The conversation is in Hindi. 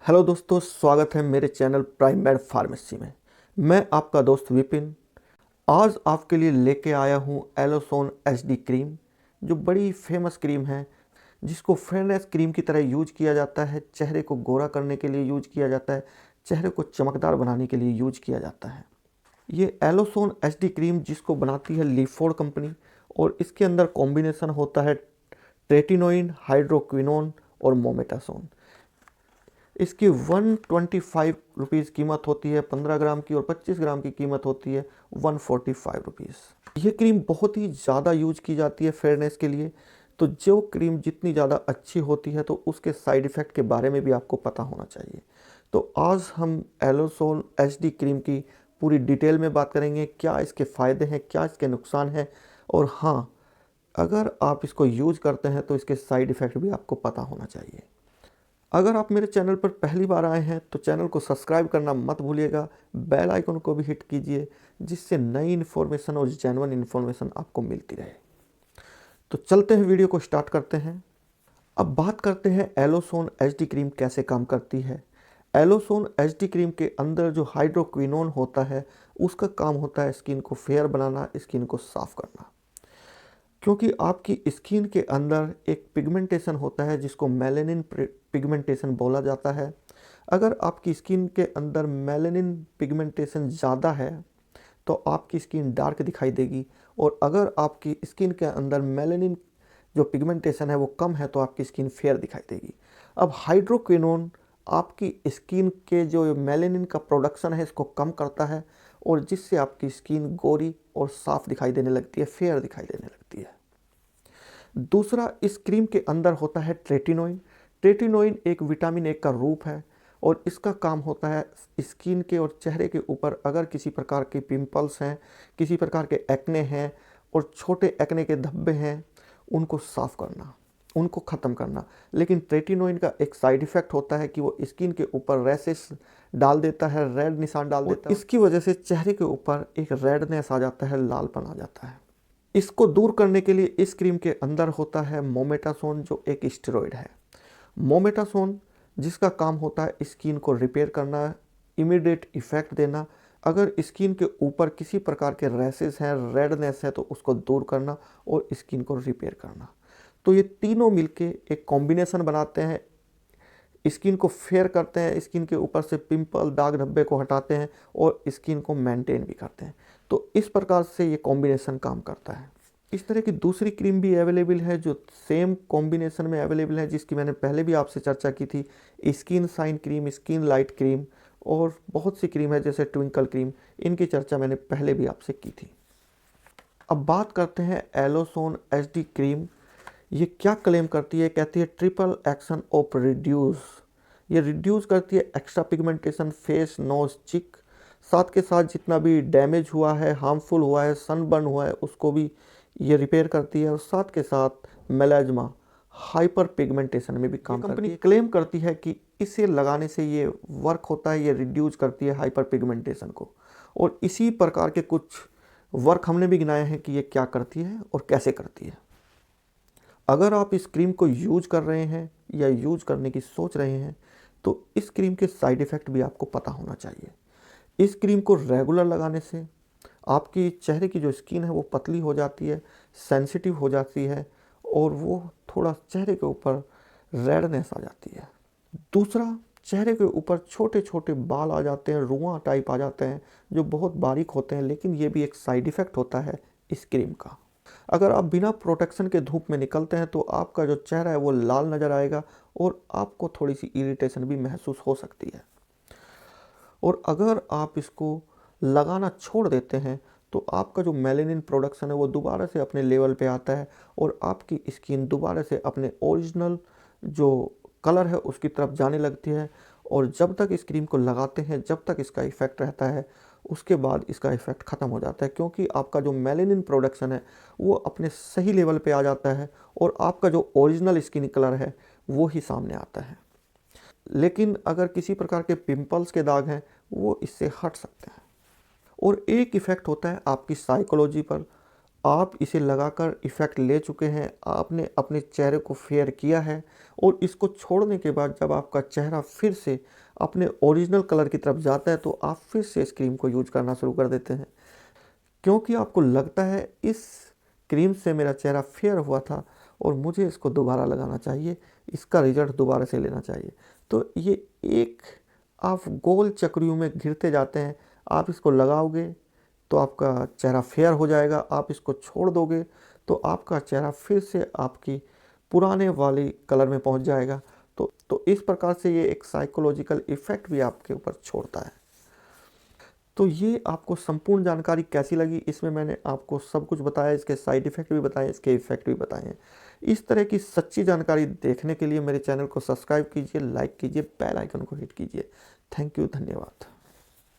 हेलो दोस्तों, स्वागत है मेरे चैनल प्राइम मेड फार्मेसी में। मैं आपका दोस्त विपिन आज आपके लिए लेके आया हूँ एलोसोन एचडी क्रीम, जो बड़ी फेमस क्रीम है, जिसको फेयरनेस क्रीम की तरह यूज किया जाता है। चेहरे को गोरा करने के लिए यूज किया जाता है, चेहरे को चमकदार बनाने के लिए यूज किया जाता है। ये एलोसोन एचडी क्रीम जिसको बनाती है लीफोर्ड कंपनी, और इसके अंदर कॉम्बिनेशन होता है ट्रेटिनोइन, हाइड्रोक्विनोन और मोमेटासोन। इसकी 125 कीमत होती है 15 ग्राम की, और 25 ग्राम की कीमत होती है 145 ये क्रीम बहुत ही ज़्यादा यूज की जाती है फेयरनेस के लिए। तो जो क्रीम जितनी ज़्यादा अच्छी होती है तो उसके साइड इफ़ेक्ट के बारे में भी आपको पता होना चाहिए। तो आज हम एलोसोल एचडी क्रीम की पूरी डिटेल में बात करेंगे, क्या इसके फ़ायदे हैं, क्या इसके नुकसान हैं, और हाँ, अगर आप इसको यूज करते हैं तो इसके साइड इफ़ेक्ट भी आपको पता होना चाहिए। अगर आप मेरे चैनल पर पहली बार आए हैं तो चैनल को सब्सक्राइब करना मत भूलिएगा, बेल आइकन को भी हिट कीजिए, जिससे नई इन्फॉर्मेशन और जेन्युइन इन्फॉर्मेशन आपको मिलती रहे। तो चलते हैं, वीडियो को स्टार्ट करते हैं। अब बात करते हैं एलोसोन एचडी क्रीम कैसे काम करती है। एलोसोन एचडी क्रीम के अंदर जो हाइड्रोक्विनोन होता है, उसका काम होता है स्किन को फेयर बनाना, स्किन को साफ करना। क्योंकि आपकी स्किन के अंदर एक पिगमेंटेशन होता है जिसको मेलेनिन पिगमेंटेशन बोला जाता है। अगर आपकी स्किन के अंदर मेलेनिन पिगमेंटेशन ज़्यादा है तो आपकी स्किन डार्क दिखाई देगी, और अगर आपकी स्किन के अंदर मेलेनिन जो पिगमेंटेशन है वो कम है तो आपकी स्किन फेयर दिखाई देगी। अब हाइड्रोक्विनोन आपकी स्किन के जो मेलेनिन का प्रोडक्शन है इसको कम करता है, और जिससे आपकी स्किन गोरी और साफ दिखाई देने लगती है, फेयर दिखाई देने लगती है। दूसरा, इस क्रीम के अंदर होता है ट्रेटिनोइन। ट्रेटिनोइन एक विटामिन ए का रूप है, और इसका काम होता है स्किन के और चेहरे के ऊपर अगर किसी प्रकार के पिंपल्स हैं, किसी प्रकार के एक्ने हैं और छोटे एक्ने के धब्बे हैं, उनको साफ करना, उनको ख़त्म करना। लेकिन ट्रेटिनोइन का एक साइड इफ़ेक्ट होता है कि वो स्किन के ऊपर रैशेस डाल देता है, रेड निशान डाल देता है। इसकी वजह से चेहरे के ऊपर एक रेडनेस आ जाता है, लालपन आ जाता है। इसको दूर करने के लिए इस क्रीम के अंदर होता है मोमेटासोन, जो एक स्टेरॉइड है। मोमेटासोन जिसका काम होता है स्किन को रिपेयर करना, इमीडिएट इफेक्ट देना। अगर स्किन के ऊपर किसी प्रकार के रैशेस हैं, रेडनेस है, तो उसको दूर करना और स्किन को रिपेयर करना। तो ये तीनों मिलके एक कॉम्बिनेशन बनाते हैं, स्किन को फेयर करते हैं, स्किन के ऊपर से पिंपल, दाग धब्बे को हटाते हैं और स्किन को मेंटेन भी करते हैं। तो इस प्रकार से ये कॉम्बिनेशन काम करता है। इस तरह की दूसरी क्रीम भी अवेलेबल है जो सेम कॉम्बिनेशन में अवेलेबल है, जिसकी मैंने पहले भी आपसे चर्चा की थी। Skin shine cream, skin light cream, और बहुत सी क्रीम है जैसे ट्विंकल क्रीम, इनकी चर्चा मैंने पहले भी आपसे की थी। अब बात करते हैं एलोसोन एचडी क्रीम। ये क्या क्लेम करती है? कहती है ट्रिपल एक्शन ऑफ रिड्यूस। ये रिड्यूस करती है एक्स्ट्रा पिगमेंटेशन, फेस, नोज, चिक, साथ के साथ जितना भी डैमेज हुआ है, हार्मफुल हुआ है, सनबर्न हुआ है, उसको भी ये रिपेयर करती है, और साथ के साथ मेलाज्मा, हाइपर पिगमेंटेशन में भी काम करती है। कंपनी क्लेम करती है कि इसे लगाने से ये वर्क होता है, ये रिड्यूस करती है हाइपर पिगमेंटेशन को। और इसी प्रकार के कुछ वर्क हमने भी गिनाए हैं कि ये क्या करती है और कैसे करती है। अगर आप इस क्रीम को यूज कर रहे हैं या यूज करने की सोच रहे हैं तो इस क्रीम के साइड इफ़ेक्ट भी आपको पता होना चाहिए। इस क्रीम को रेगुलर लगाने से आपकी चेहरे की जो स्किन है वो पतली हो जाती है, सेंसिटिव हो जाती है, और वो थोड़ा चेहरे के ऊपर रेडनेस आ जाती है। दूसरा, चेहरे के ऊपर छोटे छोटे बाल आ जाते हैं, रुआं टाइप आ जाते हैं जो बहुत बारीक होते हैं, लेकिन ये भी एक साइड इफ़ेक्ट होता है इस क्रीम का। अगर आप बिना प्रोटेक्शन के धूप में निकलते हैं तो आपका जो चेहरा है वो लाल नज़र आएगा, और आपको थोड़ी सी इरिटेशन भी महसूस हो सकती है। और अगर आप इसको लगाना छोड़ देते हैं तो आपका जो मेलेनिन प्रोडक्शन है वो दोबारा से अपने लेवल पे आता है, और आपकी स्किन दोबारा से अपने ओरिजिनल जो कलर है उसकी तरफ जाने लगती है। और जब तक इस क्रीम को लगाते हैं, जब तक इसका इफ़ेक्ट रहता है, उसके बाद इसका इफ़ेक्ट ख़त्म हो जाता है, क्योंकि आपका जो मेलेनिन प्रोडक्शन है वो अपने सही लेवल पे आ जाता है, और आपका जो ओरिजिनल स्किन कलर है वो ही सामने आता है। लेकिन अगर किसी प्रकार के पिंपल्स के दाग हैं वो इससे हट सकते हैं। और एक इफ़ेक्ट होता है आपकी साइकोलॉजी पर, आप इसे लगाकर इफ़ेक्ट ले चुके हैं, आपने अपने चेहरे को फेयर किया है और इसको छोड़ने के बाद जब आपका चेहरा फिर से अपने ओरिजिनल कलर की तरफ जाता है तो आप फिर से इस क्रीम को यूज करना शुरू कर देते हैं, क्योंकि आपको लगता है इस क्रीम से मेरा चेहरा फेयर हुआ था और मुझे इसको दोबारा लगाना चाहिए, इसका रिजल्ट दोबारा से लेना चाहिए। तो ये एक आप गोल चक्रियों में घिरते जाते हैं। आप इसको लगाओगे तो आपका चेहरा फेयर हो जाएगा, आप इसको छोड़ दोगे तो आपका चेहरा फिर से आपकी पुराने वाली कलर में पहुंच जाएगा। तो इस प्रकार से ये एक साइकोलॉजिकल इफ़ेक्ट भी आपके ऊपर छोड़ता है। तो ये आपको संपूर्ण जानकारी कैसी लगी? इसमें मैंने आपको सब कुछ बताया, इसके साइड इफ़ेक्ट भी बताए, इसके इफ़ेक्ट भी बताए हैं। इस तरह की सच्ची जानकारी देखने के लिए मेरे चैनल को सब्सक्राइब कीजिए, लाइक कीजिए, बेल आइकन को हिट कीजिए। थैंक यू, धन्यवाद।